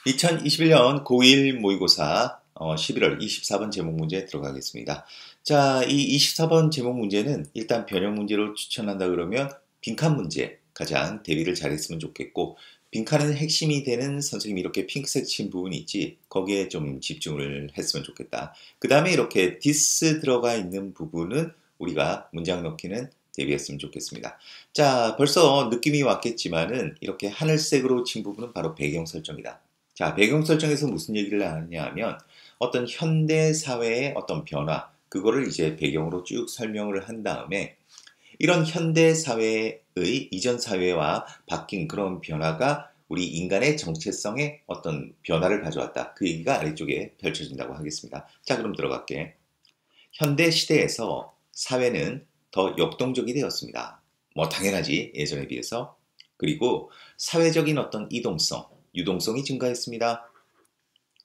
2021년 고1 모의고사 11월 24번 제목 문제 들어가겠습니다. 자, 이 24번 제목 문제는 일단 변형 문제로 추천한다 그러면 빈칸 문제 가장 대비를 잘했으면 좋겠고, 빈칸은 핵심이 되는 선생님이 이렇게 핑크색 친 부분이 있지, 거기에 좀 집중을 했으면 좋겠다. 그 다음에 이렇게 this 들어가 있는 부분은 우리가 문장 넣기는 대비했으면 좋겠습니다. 자, 벌써 느낌이 왔겠지만은 이렇게 하늘색으로 친 부분은 바로 배경 설정이다. 자, 배경 설정에서 무슨 얘기를 하냐 하면 어떤 현대 사회의 어떤 변화, 그거를 이제 배경으로 쭉 설명을 한 다음에 이런 현대 사회의 이전 사회와 바뀐 그런 변화가 우리 인간의 정체성에 어떤 변화를 가져왔다. 그 얘기가 아래쪽에 펼쳐진다고 하겠습니다. 자, 그럼 들어갈게. 현대 시대에서 사회는 더 역동적이 되었습니다. 뭐 당연하지, 예전에 비해서. 그리고 사회적인 어떤 이동성, 유동성이 증가했습니다.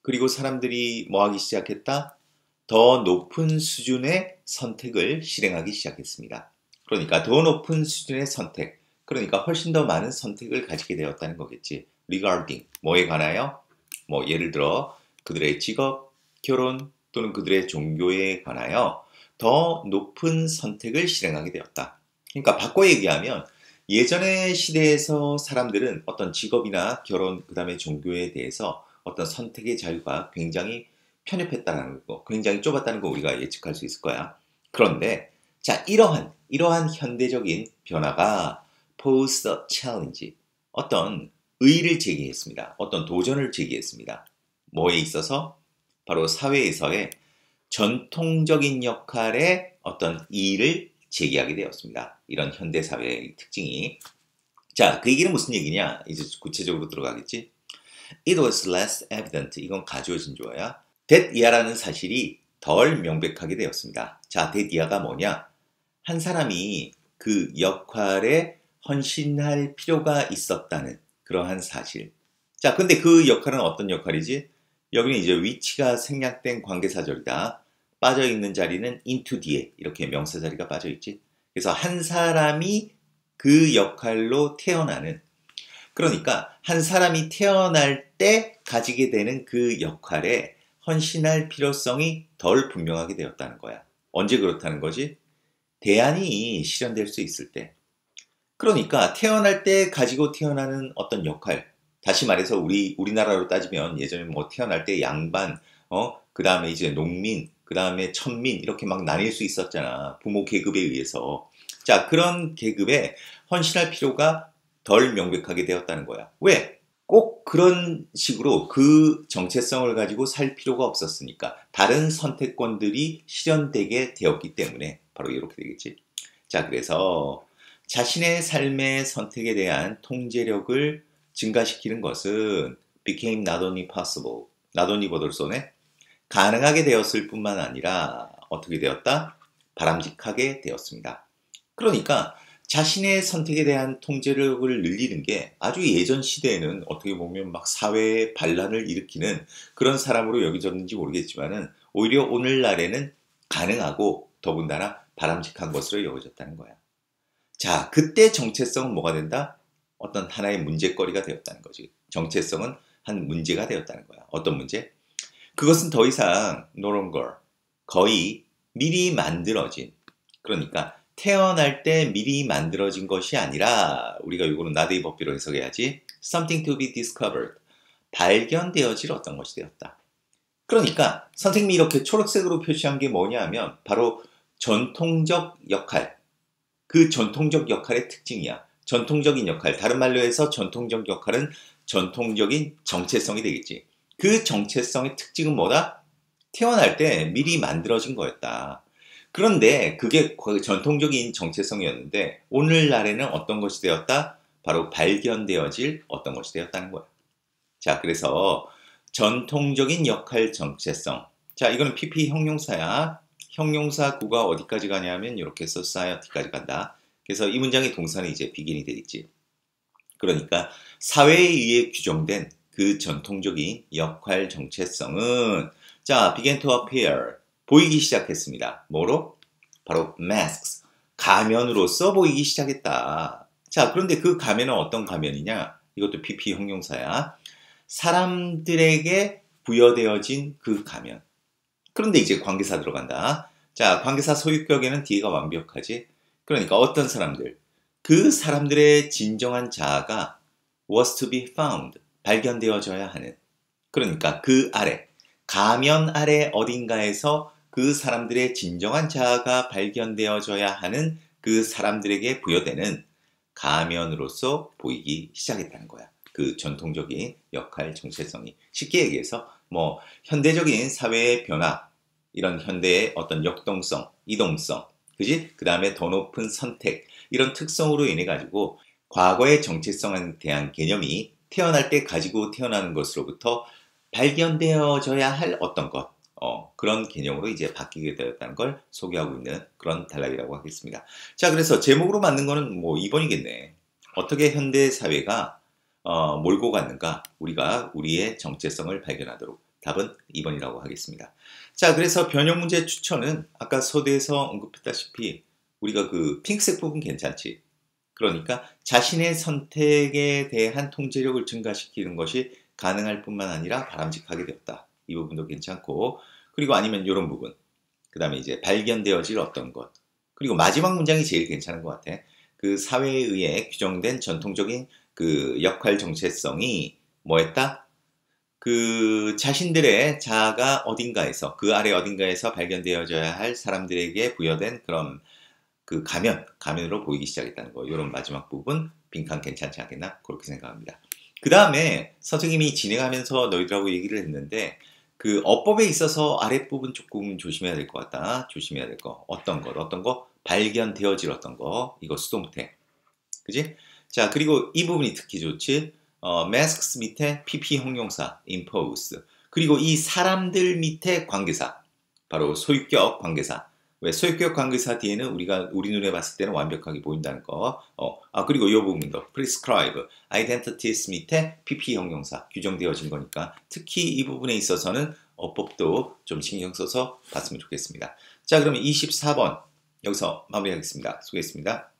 그리고 사람들이 뭐 하기 시작했다? 더 높은 수준의 선택을 실행하기 시작했습니다. 그러니까 더 높은 수준의 선택, 그러니까 훨씬 더 많은 선택을 가지게 되었다는 거겠지. regarding, 뭐에 관하여? 뭐 예를 들어 그들의 직업, 결혼 또는 그들의 종교에 관하여 더 높은 선택을 실행하게 되었다. 그러니까 바꿔 얘기하면 예전의 시대에서 사람들은 어떤 직업이나 결혼, 그 다음에 종교에 대해서 어떤 선택의 자유가 굉장히 편협했다는 거, 굉장히 좁았다는 거 우리가 예측할 수 있을 거야. 그런데 자, 이러한 현대적인 변화가 pose a challenge, 어떤 의의를 제기했습니다. 어떤 도전을 제기했습니다. 뭐에 있어서? 바로 사회에서의 전통적인 역할의 어떤 이의를 제기하게 되었습니다. 이런 현대사회의 특징이. 자, 그 얘기는 무슨 얘기냐? 이제 구체적으로 들어가겠지? It was less evident. 이건 가주어 진조어야. that 이하라는 사실이 덜 명백하게 되었습니다. 자, that 이하가 뭐냐? 한 사람이 그 역할에 헌신할 필요가 있었다는 그러한 사실. 자, 근데 그 역할은 어떤 역할이지? 여기는 이제 위치가 생략된 관계사절이다. 빠져있는 자리는 into 뒤에 이렇게 명사 자리가 빠져있지. 그래서 한 사람이 그 역할로 태어나는, 그러니까 한 사람이 태어날 때 가지게 되는 그 역할에 헌신할 필요성이 덜 분명하게 되었다는 거야. 언제 그렇다는 거지? 대안이 실현될 수 있을 때. 그러니까 태어날 때 가지고 태어나는 어떤 역할, 다시 말해서 우리나라로 따지면 예전에 뭐 태어날 때 양반, 그 다음에 이제 농민, 그 다음에 천민 이렇게 막 나뉠 수 있었잖아. 부모 계급에 의해서. 자, 그런 계급에 헌신할 필요가 덜 명백하게 되었다는 거야. 왜? 꼭 그런 식으로 그 정체성을 가지고 살 필요가 없었으니까. 다른 선택권들이 실현되게 되었기 때문에 바로 이렇게 되겠지. 자, 그래서 자신의 삶의 선택에 대한 통제력을 증가시키는 것은 became not only possible, not only but also네, 가능하게 되었을 뿐만 아니라 어떻게 되었다? 바람직하게 되었습니다. 그러니까 자신의 선택에 대한 통제력을 늘리는 게 아주 예전 시대에는 어떻게 보면 막 사회의 반란을 일으키는 그런 사람으로 여겨졌는지 모르겠지만은 오히려 오늘날에는 가능하고 더군다나 바람직한 것으로 여겨졌다는 거야. 자, 그때 정체성은 뭐가 된다? 어떤 하나의 문제거리가 되었다는 거지. 정체성은 한 문제가 되었다는 거야. 어떤 문제? 그것은 더 이상 no longer, 거의 미리 만들어진, 그러니까 태어날 때 미리 만들어진 것이 아니라, 우리가 이거는 나데이 법비로 해석해야지, something to be discovered, 발견되어질 어떤 것이 되었다. 그러니까 선생님이 이렇게 초록색으로 표시한 게 뭐냐 하면 바로 전통적 역할, 그 전통적 역할의 특징이야. 전통적인 역할, 다른 말로 해서 전통적 역할은 전통적인 정체성이 되겠지. 그 정체성의 특징은 뭐다? 태어날 때 미리 만들어진 거였다. 그런데 그게 전통적인 정체성이었는데 오늘날에는 어떤 것이 되었다? 바로 발견되어질 어떤 것이 되었다는 거야. 자, 그래서 전통적인 역할 정체성. 자, 이거는 PP 형용사야. 형용사 구가 어디까지 가냐면 이렇게 society까지 간다. 그래서 이 문장의 동사는 이제 begin이 되겠지. 그러니까 사회에 의해 규정된 그 전통적인 역할 정체성은 자, began to appear, 보이기 시작했습니다. 뭐로? 바로 masks, 가면으로서 보이기 시작했다. 자, 그런데 그 가면은 어떤 가면이냐? 이것도 PP 형용사야. 사람들에게 부여되어진 그 가면. 그런데 이제 관계사 들어간다. 자, 관계사 소유격에는 뒤가 완벽하지. 그러니까 어떤 사람들, 그 사람들의 진정한 자아가 was to be found, 발견되어져야 하는. 그러니까 그 아래, 가면 아래 어딘가에서 그 사람들의 진정한 자아가 발견되어져야 하는 그 사람들에게 부여되는 가면으로서 보이기 시작했다는 거야. 그 전통적인 역할 정체성이. 쉽게 얘기해서 뭐 현대적인 사회의 변화, 이런 현대의 어떤 역동성, 이동성, 그지? 그 다음에 더 높은 선택, 이런 특성으로 인해 가지고 과거의 정체성에 대한 개념이 태어날 때 가지고 태어나는 것으로부터 발견되어져야 할 어떤 것, 그런 개념으로 이제 바뀌게 되었다는 걸 소개하고 있는 그런 단락이라고 하겠습니다. 자, 그래서 제목으로 맞는 거는 뭐 2번이겠네. 어떻게 현대 사회가 몰고 갔는가, 우리가 우리의 정체성을 발견하도록. 답은 2번이라고 하겠습니다. 자, 그래서 변형 문제 추천은 아까 서두에서 언급했다시피 우리가 그 핑크색 부분 괜찮지? 그러니까 자신의 선택에 대한 통제력을 증가시키는 것이 가능할 뿐만 아니라 바람직하게 되었다. 이 부분도 괜찮고, 그리고 아니면 이런 부분. 그 다음에 이제 발견되어질 어떤 것. 그리고 마지막 문장이 제일 괜찮은 것 같아. 그 사회에 의해 규정된 전통적인 그 역할 정체성이 뭐였다? 그 자신들의 자아가 어딘가에서, 그 아래 어딘가에서 발견되어져야 할 사람들에게 부여된 그런 그 가면으로 보이기 시작했다는 거. 이런 마지막 부분 빈칸 괜찮지 않겠나? 그렇게 생각합니다. 그 다음에 선생님이 진행하면서 너희들하고 얘기를 했는데 그 어법에 있어서 아랫부분 조금 조심해야 될 것 같다. 조심해야 될 거. 어떤 거? 발견되어질 어떤 거. 이거 수동태. 그지? 자, 그리고 이 부분이 특히 좋지. masks 밑에 PP 형용사, impose. 그리고 이 사람들 밑에 관계사. 바로 소유격 관계사. 왜 소유격 관계사 뒤에는 우리 눈에 봤을 때는 완벽하게 보인다는 거. 그리고 이 부분도 prescribe, identities 밑에 PP 형용사 규정되어진 거니까 특히 이 부분에 있어서는 어법도 좀 신경 써서 봤으면 좋겠습니다. 자, 그러면 24번 여기서 마무리하겠습니다. 수고했습니다.